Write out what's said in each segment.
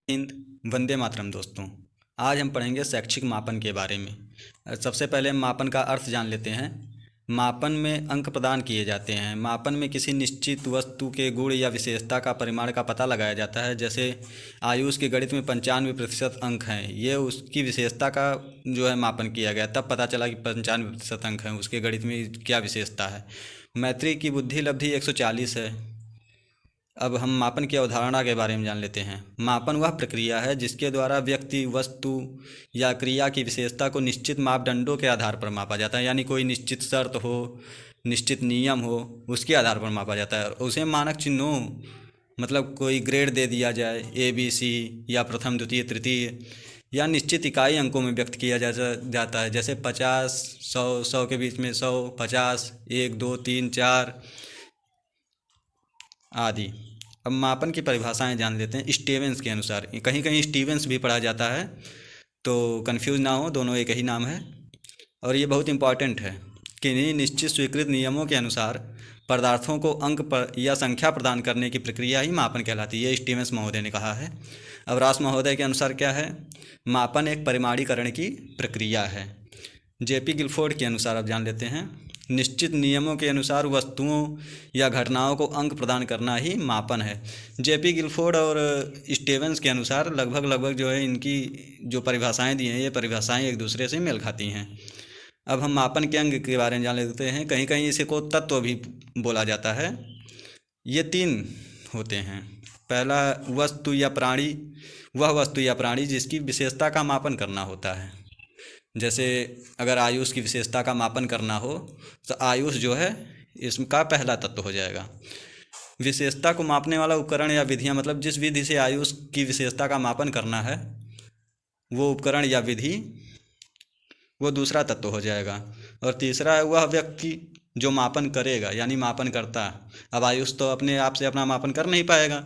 हिंद। वंदे मातरम दोस्तों। आज हम पढ़ेंगे शैक्षिक मापन के बारे में। सबसे पहले मापन का अर्थ जान लेते हैं। मापन में अंक प्रदान किए जाते हैं। मापन में किसी निश्चित वस्तु के गुण या विशेषता का परिमाण का पता लगाया जाता है। जैसे आयुष के गणित में 95% अंक हैं, ये उसकी विशेषता का जो है मापन किया गया, तब पता चला कि 95% अंक हैं, उसके गणित में क्या विशेषता है। मैत्री की बुद्धि लब्धि 140 है। अब हम मापन की अवधारणा के बारे में जान लेते हैं। मापन वह प्रक्रिया है जिसके द्वारा व्यक्ति, वस्तु या क्रिया की विशेषता को निश्चित मापदंडों के आधार पर मापा जाता है। यानी कोई निश्चित शर्त हो, निश्चित नियम हो, उसके आधार पर मापा जाता है। उसे मानक चिन्हों मतलब कोई ग्रेड दे दिया जाए, ABC या प्रथम, द्वितीय, तृतीय, या निश्चित इकाई अंकों में व्यक्त किया जाता है। जैसे 50, 100, 100 के बीच में 100, 50, 1, 2, 3, 4 आदि। अब मापन की परिभाषाएं जान लेते हैं स्टीवेंस के अनुसार। कहीं कहीं स्टीवेंस भी पढ़ा जाता है, तो कंफ्यूज ना हो, दोनों एक ही नाम है। और ये बहुत इंपॉर्टेंट है। किन्हीं निश्चित स्वीकृत नियमों के अनुसार पदार्थों को अंक पर या संख्या प्रदान करने की प्रक्रिया ही मापन कहलाती है, ये स्टीवेंस महोदय ने कहा है। अब रास महोदय के अनुसार क्या है? मापन एक परिमाणीकरण की प्रक्रिया है। JP गिलफोर्ड के अनुसार अब जान लेते हैं। निश्चित नियमों के अनुसार वस्तुओं या घटनाओं को अंक प्रदान करना ही मापन है। JP गिलफोर्ड और स्टीवेंस के अनुसार लगभग जो है इनकी जो परिभाषाएं दी हैं, ये परिभाषाएं एक दूसरे से मेल खाती हैं। अब हम मापन के अंग के बारे में जान लेते हैं। कहीं कहीं इसे को तत्व भी बोला जाता है। ये 3 होते हैं। पहला, वस्तु या प्राणी, वह वस्तु या प्राणी जिसकी विशेषता का मापन करना होता है। जैसे अगर आयुष की विशेषता का मापन करना हो तो आयुष जो है इसका पहला तत्व हो जाएगा। विशेषता को मापने वाला उपकरण या विधियां, मतलब जिस विधि से आयुष की विशेषता का मापन करना है वो उपकरण या विधि, वो दूसरा तत्व हो जाएगा। और तीसरा है वह व्यक्ति जो मापन करेगा, यानी मापन करता। अब आयुष तो अपने आप से अपना मापन कर नहीं पाएगा,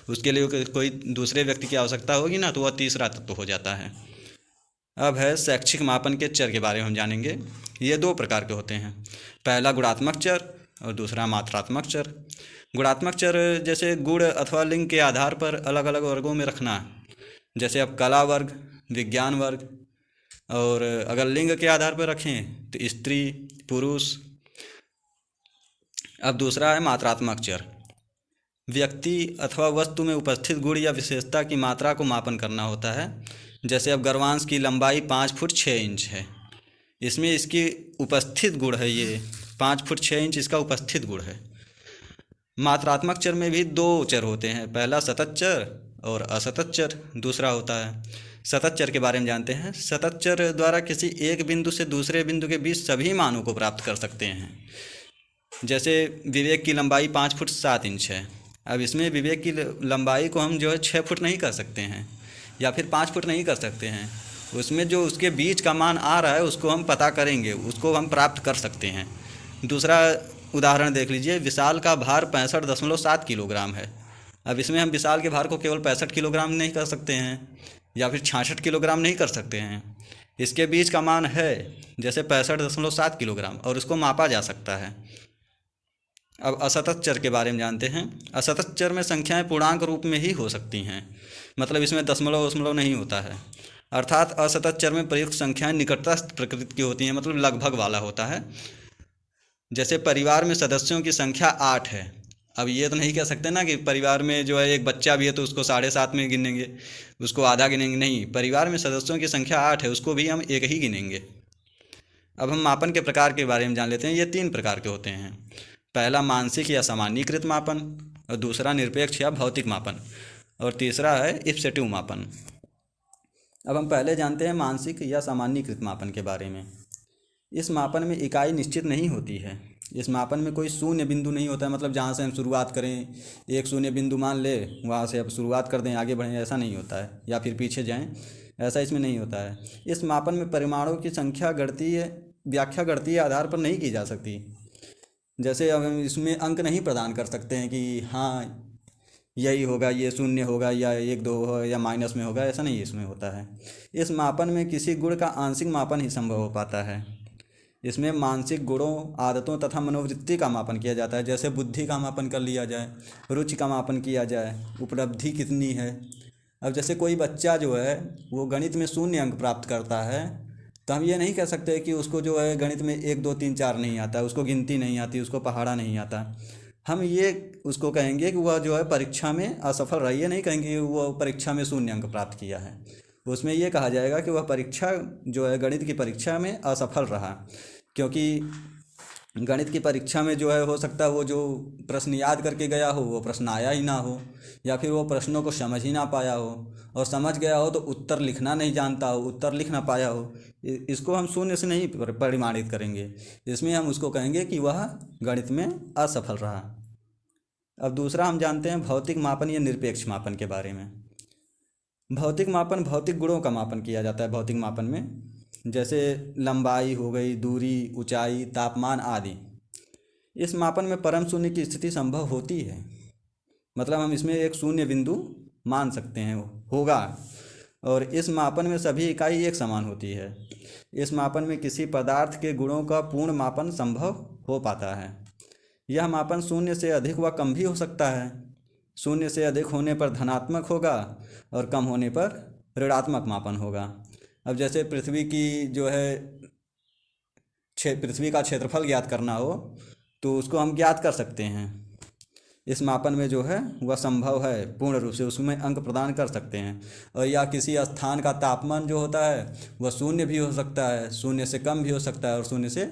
उसके लिए कोई दूसरे व्यक्ति की आवश्यकता होगी ना, तो वह तीसरा तत्व हो जाता है। अब है शैक्षिक मापन के चर के बारे में हम जानेंगे। ये 2 प्रकार के होते हैं। पहला गुणात्मक चर और दूसरा मात्रात्मक चर। गुणात्मक चर जैसे गुण अथवा लिंग के आधार पर अलग अलग वर्गों में रखना। जैसे अब कला वर्ग, विज्ञान वर्ग, और अगर लिंग के आधार पर रखें तो स्त्री, पुरुष। अब दूसरा है मात्रात्मक चर। व्यक्ति अथवा वस्तु में उपस्थित गुण या विशेषता की मात्रा को मापन करना होता है। जैसे अब गर्वांश की लंबाई 5 फुट 6 इंच है, इसमें इसकी उपस्थित गुण है, ये 5 फुट 6 इंच इसका उपस्थित गुण है। मात्रात्मक चर में भी 2 चर होते हैं। पहला सतत चर और असतत चर दूसरा होता है। सतत चर के बारे में जानते हैं। सतत चर द्वारा किसी एक बिंदु से दूसरे बिंदु के बीच सभी मानों को प्राप्त कर सकते हैं। जैसे विवेक की लंबाई 5 फुट 7 इंच है। अब इसमें विवेक की लंबाई को हम जो है 6 फुट नहीं कर सकते हैं या फिर 5 फुट नहीं कर सकते हैं। उसमें जो उसके बीच का मान आ रहा है उसको हम पता करेंगे, उसको हम प्राप्त कर सकते हैं। दूसरा उदाहरण देख लीजिए। विशाल का भार 65.7 किलोग्राम है। अब इसमें हम विशाल के भार को केवल 65 किलोग्राम नहीं कर सकते हैं या फिर 66 किलोग्राम नहीं कर सकते हैं। इसके बीच का मान है जैसे 65.7 किलोग्राम, और उसको मापा जा सकता है। अब असतत चर के बारे में जानते हैं। असतत चर में संख्याएं पूर्णांक रूप में ही हो सकती हैं, मतलब इसमें दशमलव नहीं होता है। अर्थात असतत चर में प्रयुक्त संख्याएं निकटतम प्रकृति की होती हैं, मतलब लगभग वाला होता है। जैसे परिवार में सदस्यों की संख्या 8 है। अब ये तो नहीं कह सकते ना कि परिवार में जो है एक बच्चा भी है तो उसको 7.5 में गिनेंगे, उसको आधा गिनेंगे, नहीं। परिवार में सदस्यों की संख्या 8 है, उसको भी हम एक ही गिनेंगे। अब हम मापन के प्रकार के बारे में जान लेते हैं। ये 3 प्रकार के होते हैं। पहला मानसिक या सामान्यीकृत मापन, और दूसरा निरपेक्ष या भौतिक मापन, और तीसरा है इप्सेटिव मापन। अब हम पहले जानते हैं मानसिक या सामान्यीकृत मापन के बारे में। इस मापन में इकाई निश्चित नहीं होती है। इस मापन में कोई शून्य बिंदु नहीं होता है, मतलब जहाँ से हम शुरुआत करें एक शून्य बिंदु मान ले, वहाँ से अब शुरुआत कर दें, आगे बढ़ें, ऐसा नहीं होता है, या फिर पीछे जाएं, ऐसा इसमें नहीं होता है। इस मापन में परिमाणों की संख्या गणितीय व्याख्या गणितीय आधार पर नहीं की जा सकती। जैसे अब हम इसमें अंक नहीं प्रदान कर सकते हैं कि हाँ यही होगा, ये शून्य होगा, या 1 2 हो, या माइनस में होगा, ऐसा नहीं इसमें होता है। इस मापन में किसी गुण का आंशिक मापन ही संभव हो पाता है। इसमें मानसिक गुणों, आदतों तथा मनोवृत्ति का मापन किया जाता है। जैसे बुद्धि का मापन कर लिया जाए, रुचि का मापन किया जाए, उपलब्धि कितनी है, अब जैसे कोई बच्चा जो है वो गणित में 0 अंक प्राप्त करता है, तो हम ये नहीं कह सकते कि उसको जो है गणित में 1 2 3 4 नहीं आता, उसको गिनती नहीं आती, उसको पहाड़ा नहीं आता। हम ये उसको कहेंगे कि वह जो है परीक्षा में असफल रहा, ये नहीं कहेंगे कि वह परीक्षा में 0 अंक प्राप्त किया है। उसमें ये कहा जाएगा कि वह परीक्षा जो है गणित की परीक्षा में असफल रहा, क्योंकि गणित की परीक्षा में जो है हो सकता है वो जो प्रश्न याद करके गया हो वो प्रश्न आया ही ना हो, या फिर वो प्रश्नों को समझ ही ना पाया हो, और समझ गया हो तो उत्तर लिखना नहीं जानता हो, उत्तर लिख ना पाया हो। इसको हम 0 से नहीं परिमाणित करेंगे, इसमें हम उसको कहेंगे कि वह गणित में असफल रहा। अब दूसरा हम जानते हैं भौतिक मापन या निरपेक्ष मापन के बारे में। भौतिक मापन भौतिक गुणों का मापन किया जाता है भौतिक मापन में, जैसे लंबाई हो गई, दूरी, ऊंचाई, तापमान आदि। इस मापन में परम शून्य की स्थिति संभव होती है, मतलब हम इसमें एक शून्य बिंदु मान सकते हैं होगा। और इस मापन में सभी इकाई एक समान होती है। इस मापन में किसी पदार्थ के गुणों का पूर्ण मापन संभव हो पाता है। यह मापन 0 से अधिक व कम भी हो सकता है। 0 से अधिक होने पर धनात्मक होगा और कम होने पर ऋणात्मक मापन होगा। अब जैसे पृथ्वी की जो है पृथ्वी का क्षेत्रफल ज्ञात करना हो तो उसको हम ज्ञात कर सकते हैं। इस मापन में जो है वह संभव है, पूर्ण रूप से उसमें अंक प्रदान कर सकते हैं। और या किसी स्थान का तापमान जो होता है वह 0 भी हो सकता है, 0 से कम भी हो सकता है और 0 से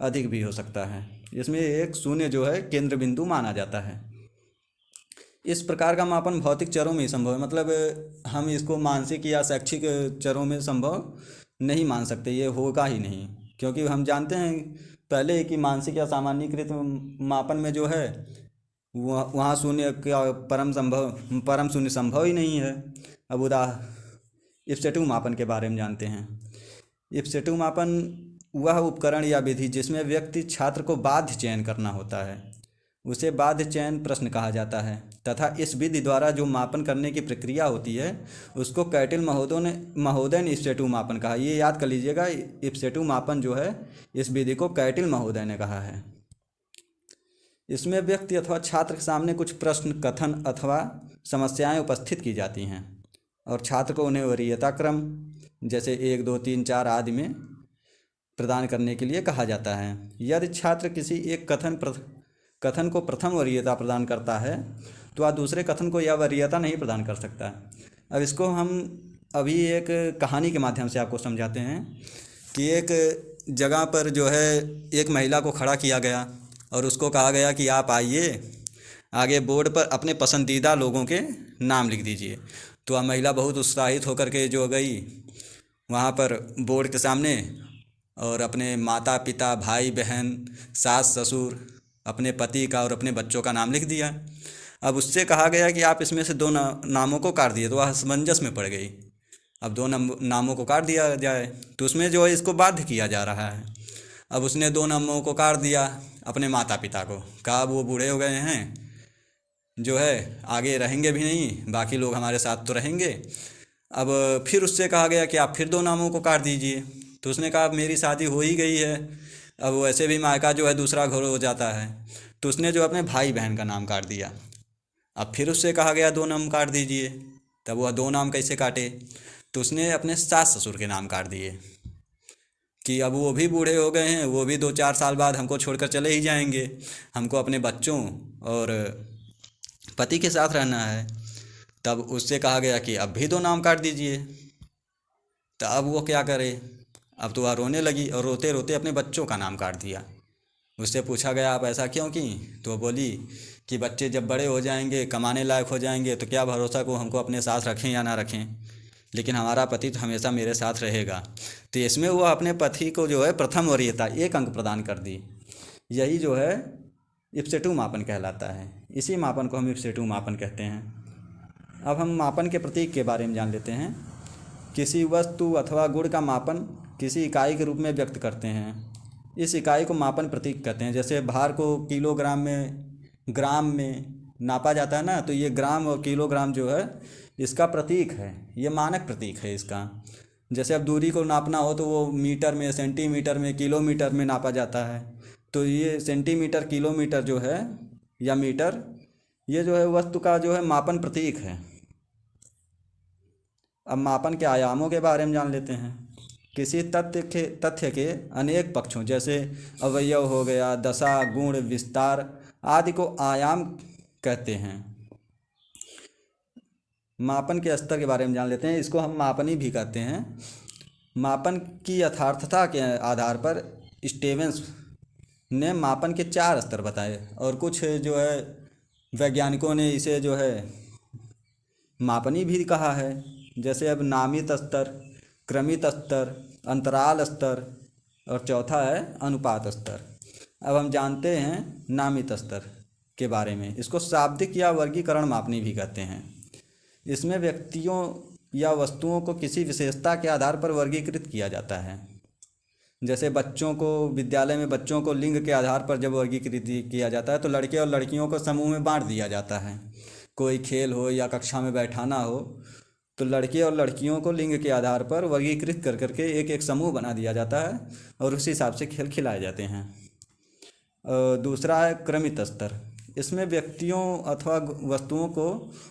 अधिक भी हो सकता है। इसमें एक 0 जो है केंद्र बिंदु माना जाता है। इस प्रकार का मापन भौतिक चरों में ही संभव है, मतलब हम इसको मानसिक या शैक्षिक चरों में संभव नहीं मान सकते, ये होगा ही नहीं। क्योंकि हम जानते हैं पहले ही कि मानसिक या सामान्यीकृत मापन में जो है वहाँ 0 का परम शून्य संभव ही नहीं है। अब इप्सेटिव मापन के बारे में जानते हैं। इप्सेटिव मापन वह उपकरण या विधि जिसमें व्यक्ति छात्र को बाध्य चयन करना होता है, उसे बाध्य चयन प्रश्न कहा जाता है, तथा इस विधि द्वारा जो मापन करने की प्रक्रिया होती है उसको कैटिल महोदय ने इप्सेटिव मापन कहा। ये याद कर लीजिएगा, इप्सेटिव मापन जो है इस विधि को कैटिल महोदय ने कहा है। इसमें व्यक्ति अथवा छात्र के सामने कुछ प्रश्न, कथन अथवा समस्याएं उपस्थित की जाती हैं और छात्र को उन्हें वरीयता क्रम जैसे 1 2 3 4 आदि में प्रदान करने के लिए कहा जाता है। यदि छात्र किसी एक कथन को प्रथम वरीयता प्रदान करता है तो वह दूसरे कथन को यह वरीयता नहीं प्रदान कर सकता। अब इसको हम अभी एक कहानी के माध्यम से आपको समझाते हैं कि एक जगह पर जो है एक महिला को खड़ा किया गया और उसको कहा गया कि आप आइए, आगे बोर्ड पर अपने पसंदीदा लोगों के नाम लिख दीजिए। तो वह महिला बहुत उत्साहित होकर के जो गई वहाँ पर बोर्ड के सामने और अपने माता पिता, भाई बहन, सास ससुर, अपने पति का और अपने बच्चों का नाम लिख दिया। अब उससे कहा गया कि आप इसमें से 2 नामों को काट दिए, तो वह असमंजस में पड़ गई। अब 2 नामों को काट दिया जाए तो उसमें जो है इसको बाध्य किया जा रहा है। अब उसने 2 नामों को काट दिया, अपने माता पिता को कहा वो बूढ़े हो गए हैं, जो है आगे रहेंगे भी नहीं, बाकी लोग हमारे साथ तो रहेंगे। अब फिर उससे कहा गया कि आप फिर 2 नामों को काट दीजिए, तो उसने कहा मेरी शादी हो ही गई है, अब वैसे भी मायका जो है दूसरा घर हो जाता है, तो उसने जो अपने भाई बहन का नाम काट दिया। अब फिर उससे कहा गया 2 नाम काट दीजिए, तब वह 2 नाम कैसे काटे, तो उसने अपने सास ससुर के नाम काट दिए कि अब वो भी बूढ़े हो गए हैं, वो भी 2 4 साल बाद हमको छोड़कर चले ही जाएंगे, हमको अपने बच्चों और पति के साथ रहना है। तब उससे कहा गया कि अब भी 2 नाम काट दीजिए। तो अब वो क्या करे, अब तो वह रोने लगी और रोते रोते अपने बच्चों का नाम काट दिया। उससे पूछा गया आप ऐसा क्यों की, तो वो बोली कि बच्चे जब बड़े हो जाएंगे, कमाने लायक हो जाएंगे, तो क्या भरोसा को हमको अपने साथ रखें या ना रखें, लेकिन हमारा पति तो हमेशा मेरे साथ रहेगा। तो इसमें वो अपने पति को जो है प्रथम वरीयता 1 अंक प्रदान कर दी। यही जो है इप्सेटिव मापन कहलाता है। इसी मापन को हम इप्सेटिव मापन कहते हैं। अब हम मापन के प्रतीक के बारे में जान लेते हैं। किसी वस्तु अथवा गुण का मापन किसी इकाई के रूप में व्यक्त करते हैं। इस इकाई को मापन प्रतीक कहते हैं। जैसे भार को किलोग्राम में, ग्राम में नापा जाता है ना, तो ये ग्राम और किलोग्राम जो है इसका प्रतीक है, ये मानक प्रतीक है इसका। जैसे अब दूरी को नापना हो तो वो मीटर में, सेंटीमीटर में, किलोमीटर में नापा जाता है। तो ये सेंटीमीटर, किलोमीटर जो है या मीटर, ये जो है वस्तु का जो है मापन प्रतीक है। अब मापन के आयामों के बारे में जान लेते हैं। किसी तथ्य के अनेक पक्षों जैसे अवयव हो गया, दशा, गुण, विस्तार आदि को आयाम कहते हैं। मापन के स्तर के बारे में जान लेते हैं। इसको हम मापनी भी कहते हैं। मापन की यथार्थता के आधार पर स्टीवेंस ने मापन के 4 स्तर बताए और कुछ जो है वैज्ञानिकों ने इसे जो है मापनी भी कहा है। जैसे अब नामित स्तर, क्रमित स्तर, अंतराल स्तर और चौथा है अनुपात स्तर। अब हम जानते हैं नामित स्तर के बारे में। इसको शाब्दिक या वर्गीकरण मापनी भी कहते हैं। इसमें व्यक्तियों या वस्तुओं को किसी विशेषता के आधार पर वर्गीकृत किया जाता है। जैसे बच्चों को, विद्यालय में बच्चों को लिंग के आधार पर जब वर्गीकृत किया जाता है तो लड़के और लड़कियों को समूह में बांट दिया जाता है। कोई खेल हो या कक्षा में बैठाना हो तो लड़के और लड़कियों को लिंग के आधार पर वर्गीकृत कर करके एक एक समूह बना दिया जाता है और उसी हिसाब से खेल खिलाए जाते हैं। दूसरा है क्रमित स्तर। इसमें व्यक्तियों अथवा वस्तुओं को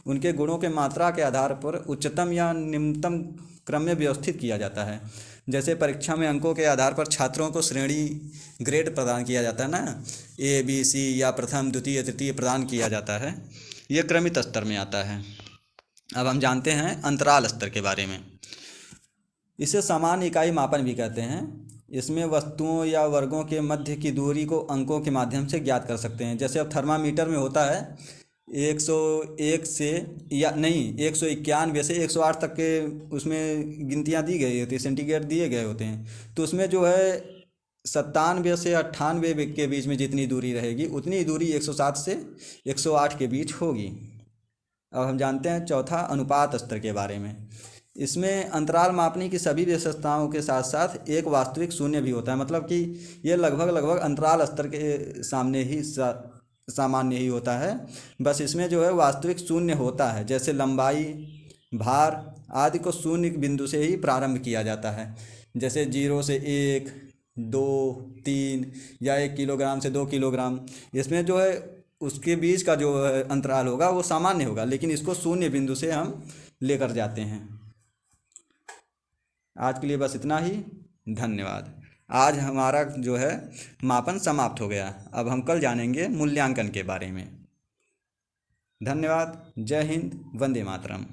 उनके गुणों के मात्रा के आधार पर उच्चतम या निम्नतम क्रम में व्यवस्थित किया जाता है। जैसे परीक्षा में अंकों के आधार पर छात्रों को श्रेणी ग्रेड प्रदान किया जाता है ना, A, B, C या प्रथम, द्वितीय, तृतीय प्रदान किया जाता है। ये क्रमित स्तर में आता है। अब हम जानते हैं अंतराल स्तर के बारे में। इसे सामान्य इकाई मापन भी कहते हैं। इसमें वस्तुओं या वर्गों के मध्य की दूरी को अंकों के माध्यम से ज्ञात कर सकते हैं। जैसे अब थर्मामीटर में होता है 101 से या नहीं 191 से 108 तक के उसमें गिनतियाँ दी गई होती है, सेंटीग्रेड दिए गए होते हैं। तो उसमें जो है 97 से 98 के बीच में जितनी दूरी रहेगी उतनी ही दूरी 107 से 108 के बीच होगी। अब हम जानते हैं चौथा अनुपात स्तर के बारे में। इसमें अंतराल मापने की सभी विशेषताओं के साथ साथ एक वास्तविक शून्य भी होता है। मतलब कि ये लगभग अंतराल स्तर के सामने ही सामान्य ही होता है। बस इसमें जो है वास्तविक शून्य होता है। जैसे लंबाई, भार आदि को शून्य बिंदु से ही प्रारंभ किया जाता है। जैसे 0 से 1, 2, 3 या 1 किलोग्राम से 2 किलोग्राम। इसमें जो है उसके बीच का जो अंतराल होगा वो सामान्य होगा, लेकिन इसको शून्य बिंदु से हम लेकर जाते हैं। आज के लिए बस इतना ही। धन्यवाद। आज हमारा जो है मापन समाप्त हो गया। अब हम कल जानेंगे मूल्यांकन के बारे में। धन्यवाद। जय हिंद। वंदे मातरम।